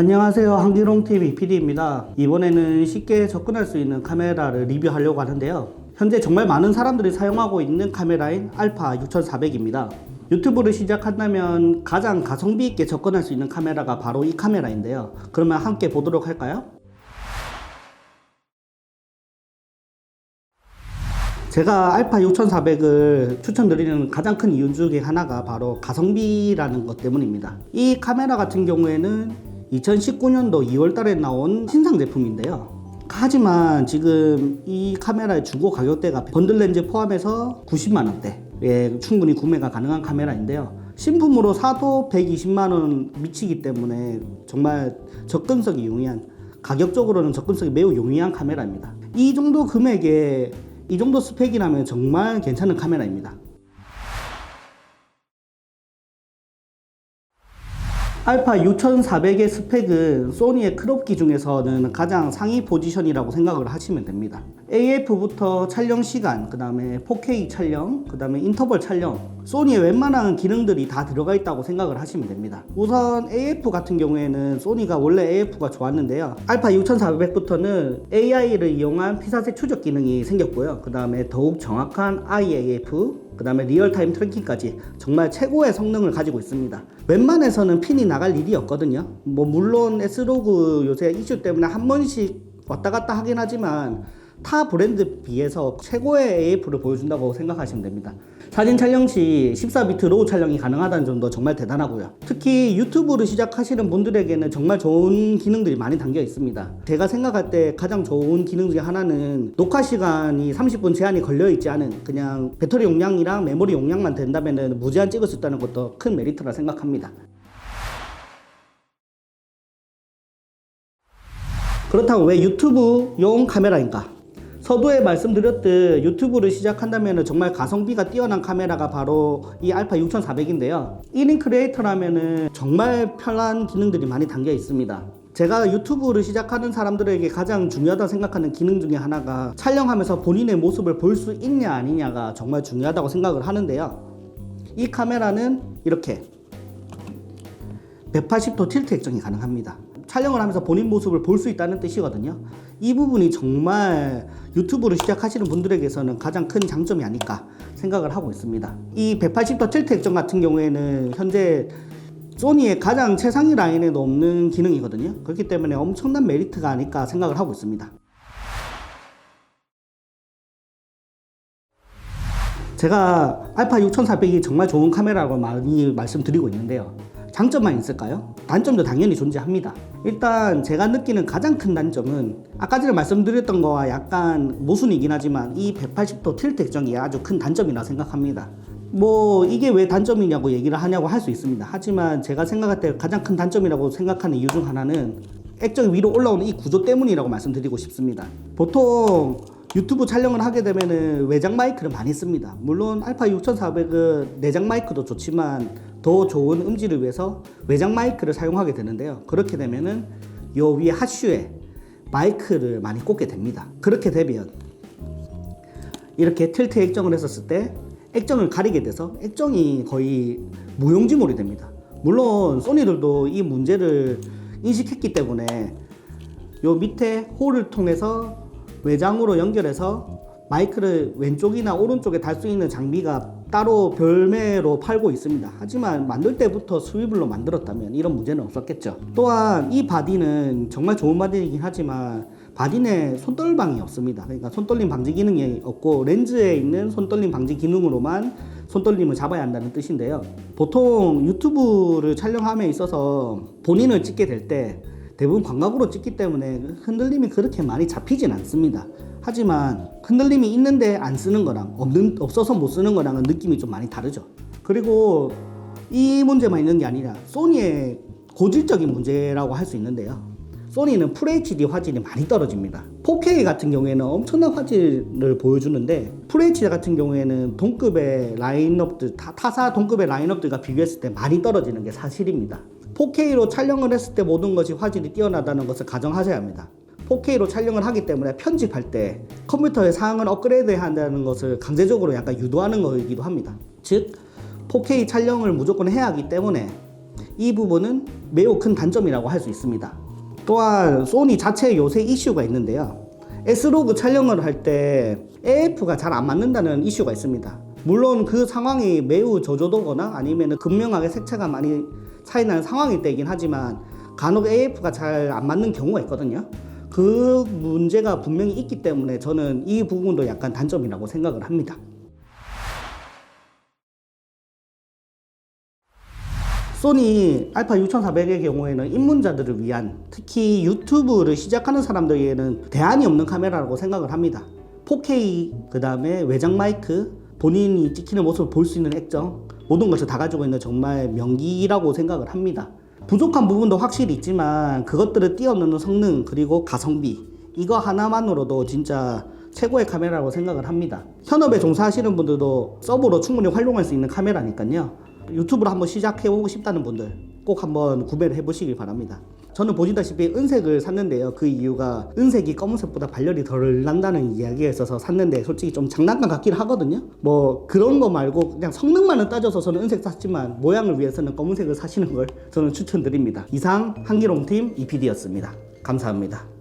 안녕하세요. 한기롱TV PD입니다. 이번에는 쉽게 접근할 수 있는 카메라를 리뷰하려고 하는데요. 현재 정말 많은 사람들이 사용하고 있는 카메라인 알파 6400입니다. 유튜브를 시작한다면 가장 가성비 있게 접근할 수 있는 카메라가 바로 이 카메라인데요. 그러면 함께 보도록 할까요? 제가 알파 6400을 추천드리는 가장 큰 이유 중에 하나가 바로 가성비라는 것 때문입니다. 이 카메라 같은 경우에는 2019년도 2월 달에 나온 신상 제품인데요. 하지만 지금 이 카메라의 중고 가격대가 번들 렌즈 포함해서 90만원대에 충분히 구매가 가능한 카메라인데요. 신품으로 사도 120만원 미치기 때문에 정말 접근성이 용이한, 가격적으로는 접근성이 매우 용이한 카메라입니다. 이 정도 금액에 이 정도 스펙이라면 정말 괜찮은 카메라입니다. 알파 6400의 스펙은 소니의 크롭기 중에서는 가장 상위 포지션이라고 생각을 하시면 됩니다. AF부터 촬영 시간, 그 다음에 4K 촬영, 그 다음에 인터벌 촬영, 소니의 웬만한 기능들이 다 들어가 있다고 생각을 하시면 됩니다. 우선 AF 같은 경우에는 소니가 원래 AF가 좋았는데요. 알파 6400부터는 AI를 이용한 피사체 추적 기능이 생겼고요. 그 다음에 더욱 정확한 IAF, 그 다음에 리얼타임 트래킹까지 정말 최고의 성능을 가지고 있습니다. 웬만해서는 핀이 나갈 일이 없거든요. 물론 S로그 요새 이슈 때문에 한 번씩 왔다 갔다 하긴 하지만 타 브랜드 비해서 최고의 AF를 보여준다고 생각하시면 됩니다. 사진 촬영 시 14비트 로우 촬영이 가능하다는 점도 정말 대단하고요. 특히 유튜브를 시작하시는 분들에게는 정말 좋은 기능들이 많이 담겨 있습니다. 제가 생각할 때 가장 좋은 기능 중에 하나는 녹화 시간이 30분 제한이 걸려 있지 않은, 그냥 배터리 용량이랑 메모리 용량만 된다면 무제한 찍을 수 있다는 것도 큰 메리트라 생각합니다. 그렇다고 왜 유튜브용 카메라인가? 서두에 말씀드렸듯 유튜브를 시작한다면 정말 가성비가 뛰어난 카메라가 바로 이 알파 6400인데요. 1인 크리에이터라면 정말 편한 기능들이 많이 담겨 있습니다. 제가 유튜브를 시작하는 사람들에게 가장 중요하다고 생각하는 기능 중에 하나가 촬영하면서 본인의 모습을 볼 수 있냐 아니냐가 정말 중요하다고 생각을 하는데요. 이 카메라는 이렇게 180도 틸트 액정이 가능합니다. 촬영을 하면서 본인 모습을 볼 수 있다는 뜻이거든요. 이 부분이 정말 유튜브를 시작하시는 분들에게서는 가장 큰 장점이 아닐까 생각을 하고 있습니다. 이 180도 틸트 액정 같은 경우에는 현재 소니의 가장 최상위 라인에도 없는 기능이거든요. 그렇기 때문에 엄청난 메리트가 아닐까 생각을 하고 있습니다. 제가 알파 6400이 정말 좋은 카메라라고 많이 말씀드리고 있는데요. 장점만 있을까요? 단점도 당연히 존재합니다. 일단 제가 느끼는 가장 큰 단점은 아까 전에 말씀드렸던 거와 약간 모순이긴 하지만 이 180도 틸트 액정이 아주 큰 단점이라 생각합니다. 이게 왜 단점이냐고 얘기를 하냐고 할 수 있습니다. 하지만 제가 생각할 때 가장 큰 단점이라고 생각하는 이유 중 하나는 액정 위로 올라오는 이 구조 때문이라고 말씀드리고 싶습니다. 보통 유튜브 촬영을 하게 되면 외장 마이크를 많이 씁니다. 물론 알파 6400은 내장 마이크도 좋지만 더 좋은 음질을 위해서 외장 마이크를 사용하게 되는데요. 그렇게 되면은 요 위에 핫슈에 마이크를 많이 꽂게 됩니다. 그렇게 되면 이렇게 틸트 액정을 했었을 때 액정을 가리게 돼서 액정이 거의 무용지물이 됩니다. 물론 소니들도 이 문제를 인식했기 때문에 요 밑에 홀을 통해서 외장으로 연결해서 마이크를 왼쪽이나 오른쪽에 달 수 있는 장비가 따로 별매로 팔고 있습니다. 하지만 만들 때부터 스위블로 만들었다면 이런 문제는 없었겠죠. 또한 이 바디는 정말 좋은 바디이긴 하지만 바디 내 손떨방이 없습니다. 그러니까 손떨림 방지 기능이 없고 렌즈에 있는 손떨림 방지 기능으로만 손떨림을 잡아야 한다는 뜻인데요. 보통 유튜브를 촬영함에 있어서 본인을 찍게 될 때 대부분 광각으로 찍기 때문에 흔들림이 그렇게 많이 잡히진 않습니다. 하지만 흔들림이 있는데 안 쓰는 거랑 없어서 못 쓰는 거랑은 느낌이 좀 많이 다르죠. 그리고 이 문제만 있는 게 아니라 소니의 고질적인 문제라고 할 수 있는데요. 소니는 FHD 화질이 많이 떨어집니다. 4K 같은 경우에는 엄청난 화질을 보여주는데 FHD 같은 경우에는 동급의 라인업들, 타사 동급의 라인업들과 비교했을 때 많이 떨어지는 게 사실입니다. 4K로 촬영을 했을 때 모든 것이 화질이 뛰어나다는 것을 가정하셔야 합니다. 4K로 촬영을 하기 때문에 편집할 때 컴퓨터의 사양을 업그레이드해야 한다는 것을 강제적으로 약간 유도하는 거이기도 합니다. 즉 4K 촬영을 무조건 해야 하기 때문에 이 부분은 매우 큰 단점이라고 할 수 있습니다. 또한 소니 자체의 요새 이슈가 있는데요. S로그 촬영을 할 때 AF가 잘 안 맞는다는 이슈가 있습니다. 물론 그 상황이 매우 저조도거나 아니면 극명하게 색채가 많이 차이나는 상황일 때이긴 하지만 간혹 AF가 잘 안 맞는 경우가 있거든요. 그 문제가 분명히 있기 때문에 저는 이 부분도 약간 단점이라고 생각을 합니다. 소니 알파 6400의 경우에는 입문자들을 위한, 특히 유튜브를 시작하는 사람들에게는 대안이 없는 카메라라고 생각을 합니다. 4K, 그 다음에 외장 마이크, 본인이 찍히는 모습을 볼 수 있는 액정, 모든 것을 다 가지고 있는 정말 명기라고 생각을 합니다. 부족한 부분도 확실히 있지만 그것들을 뛰어넘는 성능 그리고 가성비, 이거 하나만으로도 진짜 최고의 카메라라고 생각을 합니다. 현업에 종사하시는 분들도 서브로 충분히 활용할 수 있는 카메라니까요. 유튜브를 한번 시작해보고 싶다는 분들 꼭 한번 구매를 해보시길 바랍니다. 저는 보시다시피 은색을 샀는데요. 그 이유가 은색이 검은색보다 발열이 덜 난다는 이야기가 있어서 샀는데 솔직히 좀 장난감 같긴 하거든요. 뭐 그런 거 말고 그냥 성능만은 따져서 저는 은색 샀지만 모양을 위해서는 검은색을 사시는 걸 저는 추천드립니다. 이상 한기롱팀 EPD였습니다. 감사합니다.